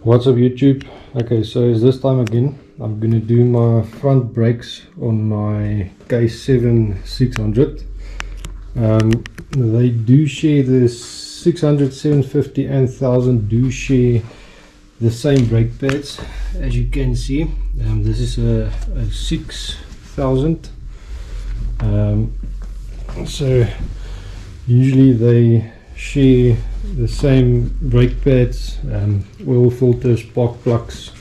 What's up YouTube? Okay, so it's this time again. I'm gonna do my front brakes on my K7 600. They do share the 600, 750 and 1000 do share the same brake pads, as you can see. This is a 6000. So usually they share the same brake pads, oil filters, spark plugs,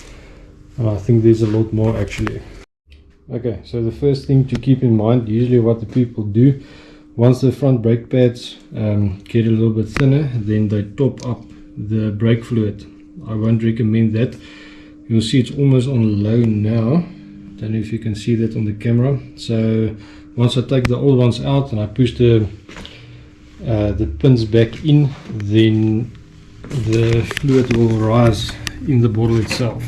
and I think there's a lot more actually. Okay, so the first thing to keep in mind, usually what the people do, once the front brake pads get a little bit thinner, then they top up the brake fluid. I won't recommend that. You'll see it's almost on low now. Don't know if you can see that on the camera. So once I take the old ones out and I push the pins back in, then the fluid will rise in the bottle itself.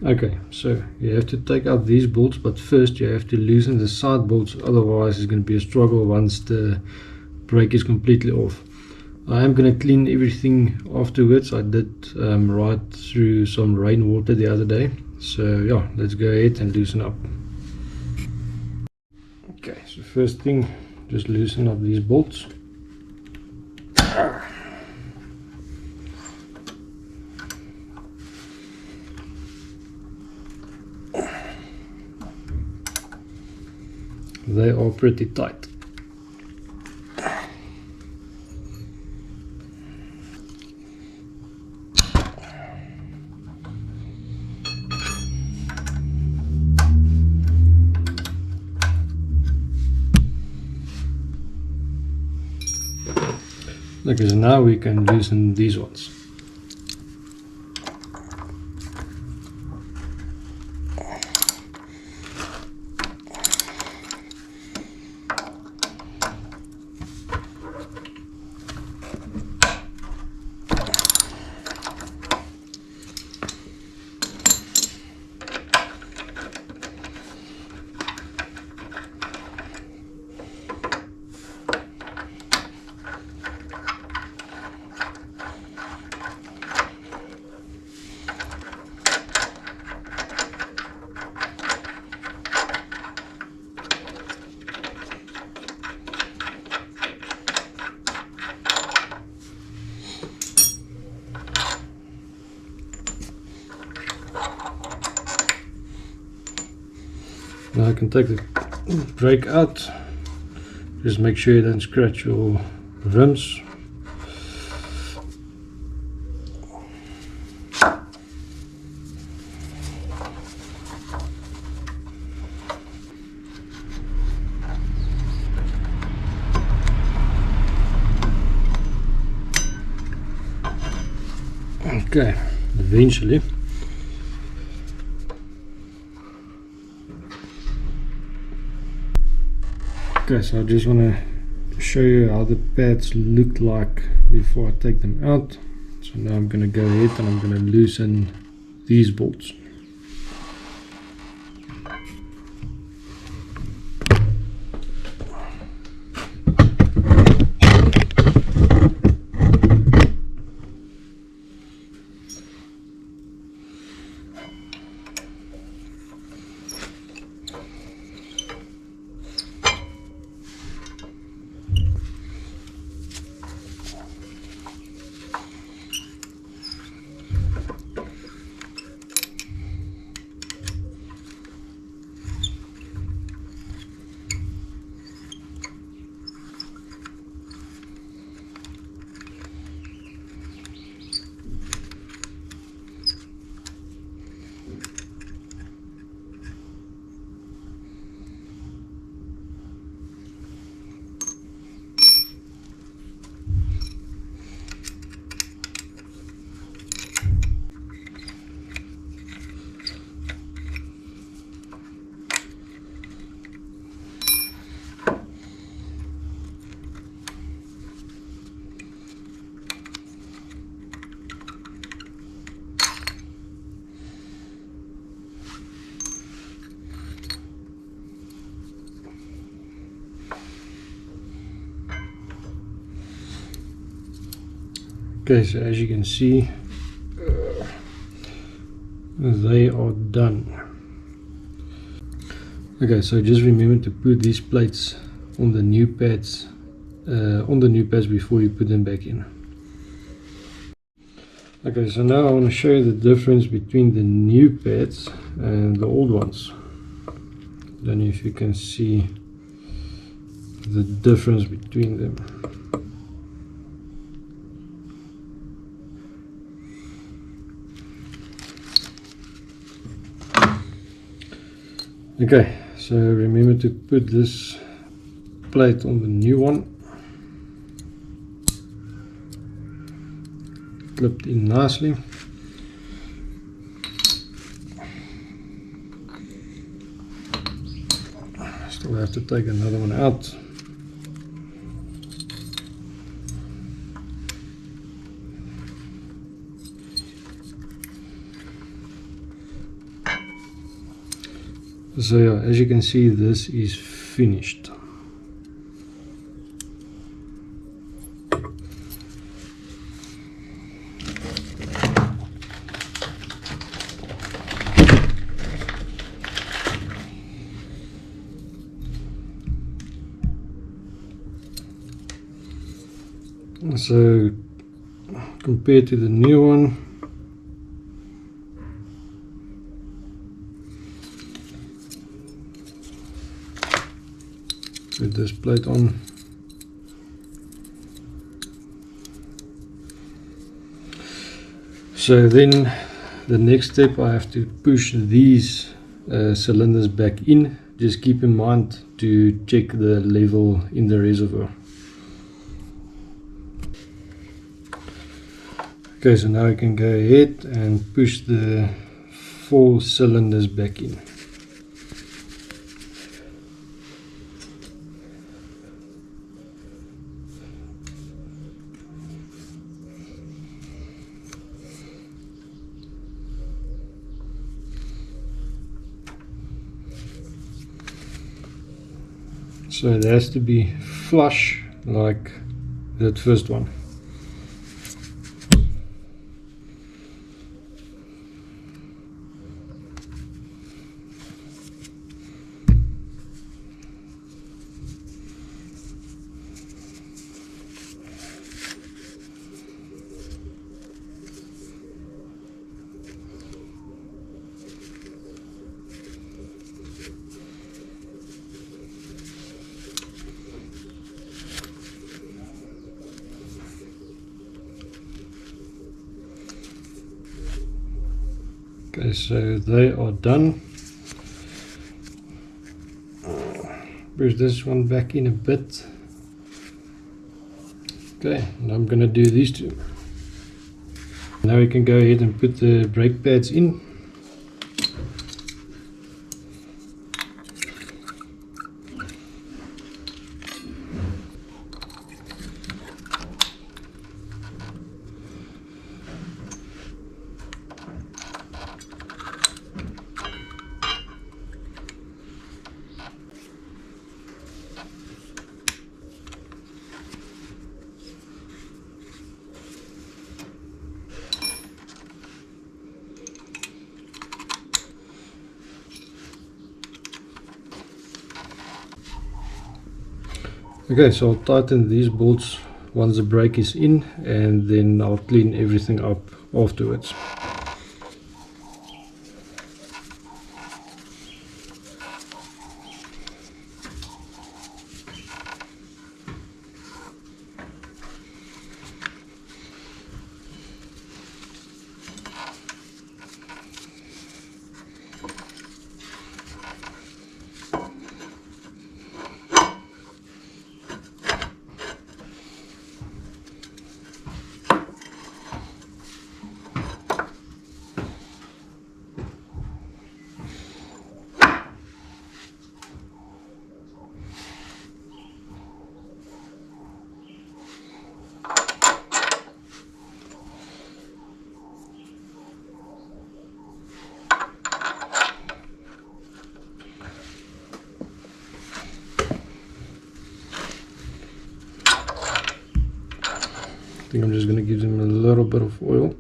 Okay, so you have to take out these bolts, but first you have to loosen the side bolts, otherwise it's going to be a struggle once the brake is completely off. I am going to clean everything afterwards. I did ride through some rainwater the other day, so yeah, let's go ahead and loosen up. Okay, so first thing, just loosen up these bolts. They are pretty tight. Okay, so now we can loosen these ones. Now I can take the brake out. Just make sure you don't scratch your rims. Okay, eventually. Okay, so I just want to show you how the pads look like before I take them out. So now I'm going to go ahead and I'm going to loosen these bolts. Okay, so as you can see, they are done. Okay, so just remember to put these plates on the new pads before you put them back in. Okay, so now I want to show you the difference between the new pads and the old ones. I don't know if you can see the difference between them. Okay, so remember to put this plate on the new one, clipped in nicely. Still have to take another one out. So yeah, as you can see, this is finished. So compared to the new one, put this plate on. So then the next step, I have to push these cylinders back in. Just keep in mind to check the level in the reservoir. Okay, so now I can go ahead and push the 4 cylinders back in. So it has to be flush like that first one. Okay, so they are done. Push this one back in a bit. Okay, and I'm gonna do these two. Now we can go ahead and put the brake pads in. Okay, so I'll tighten these bolts once the brake is in, and then I'll clean everything up afterwards. I think I'm just going to give them a little bit of oil.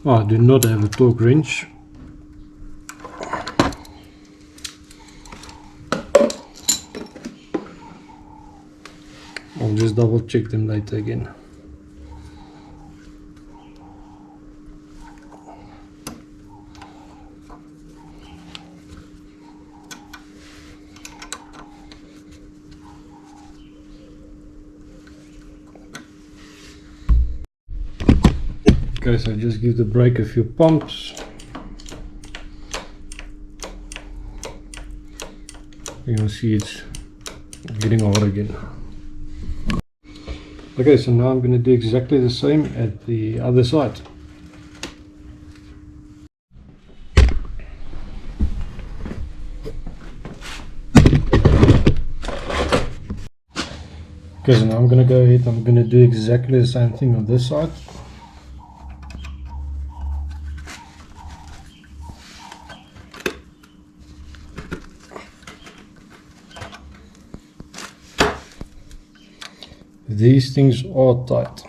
I do not have a torque wrench. I'll just double check them later again. Okay, so just give the brake a few pumps. You can see it's getting hard again. Okay, so now I'm going to do exactly the same at the other side. Okay, so now I'm going to go ahead, I'm going to do exactly the same thing on this side. These things are tight.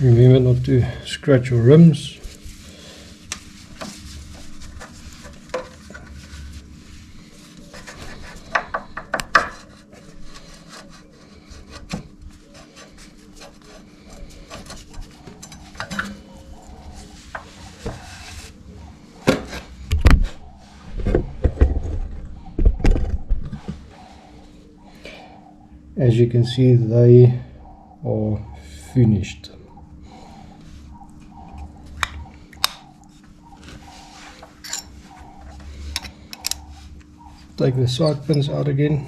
Remember not to scratch your rims. As you can see, they are finished. Take the side pins out again.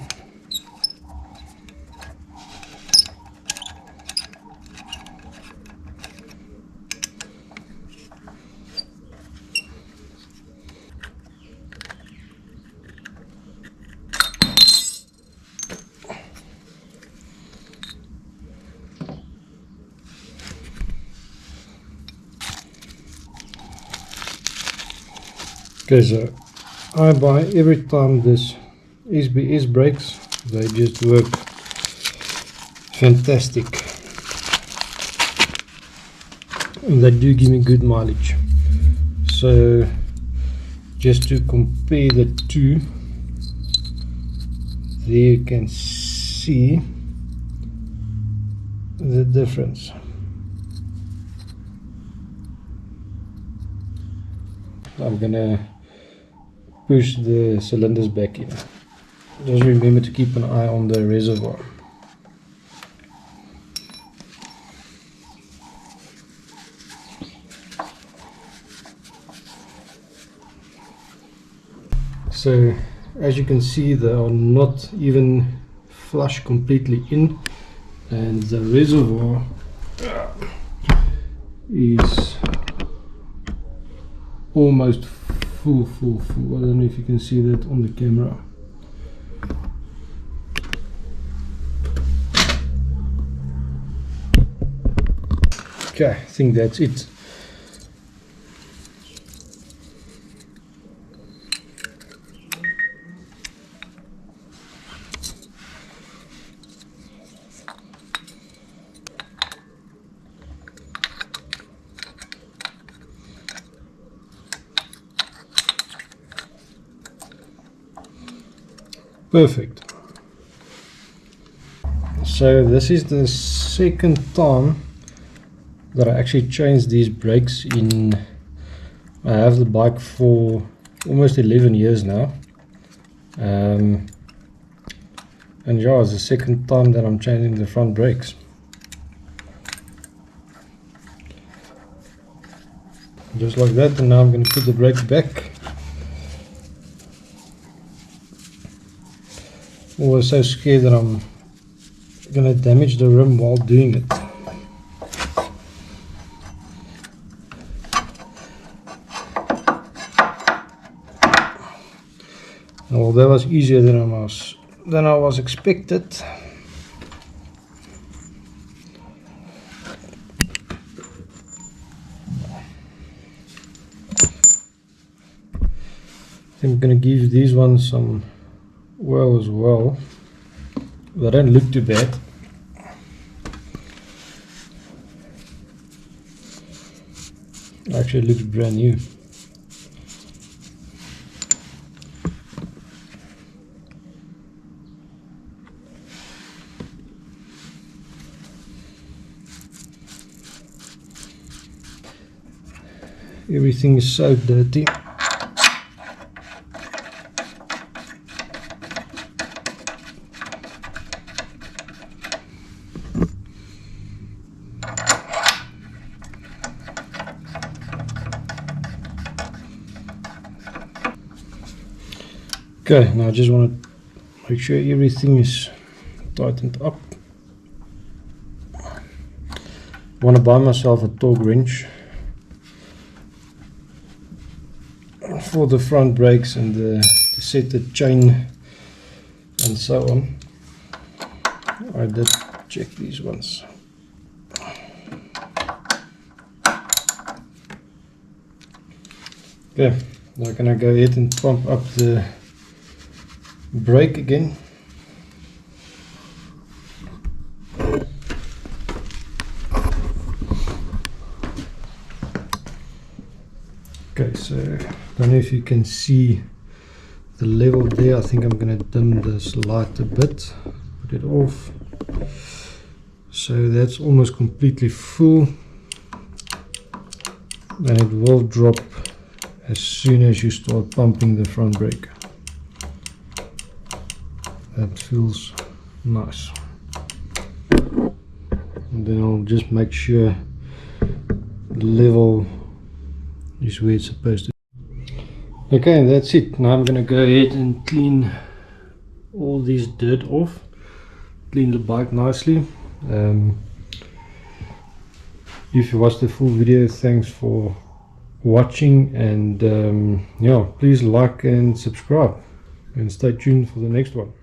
Okay, so I buy every time this SBS brakes, they just work fantastic and they do give me good mileage. So just to compare the two, there you can see the difference. I'm gonna push the cylinders back in. Just remember to keep an eye on the reservoir. So as you can see, they are not even flush completely in, and the reservoir is almost full. I don't know if you can see that on the camera. Okay, I think that's it. Perfect. So this is the second time that I actually changed these brakes in. I have the bike for almost 11 years now, and yeah, it's the second time that I'm changing the front brakes. Just like that, and now I'm going to put the brakes back. Always so scared that I'm going to damage the rim while doing it. Well, that was easier than I was expected. I'm going to give these ones some oil as well. They don't look too bad. Actually, it looks brand new. Everything is so dirty. Okay, now I just want to make sure everything is tightened up. I want to buy myself a torque wrench for the front brakes and to set the chain and so on. I did check these ones. Okay, now can I go ahead and pump up the brake again. Okay, so I don't know if you can see the level there. I think I'm going to dim this light a bit, put it off. So that's almost completely full, and it will drop as soon as you start pumping the front brake. That feels nice. And then I'll just make sure the level is where it's supposed to be. Okay, that's it. Now I'm going to go ahead and clean all this dirt off, clean the bike nicely. If you watched the full video, thanks for watching, and yeah, please like and subscribe, and stay tuned for the next one.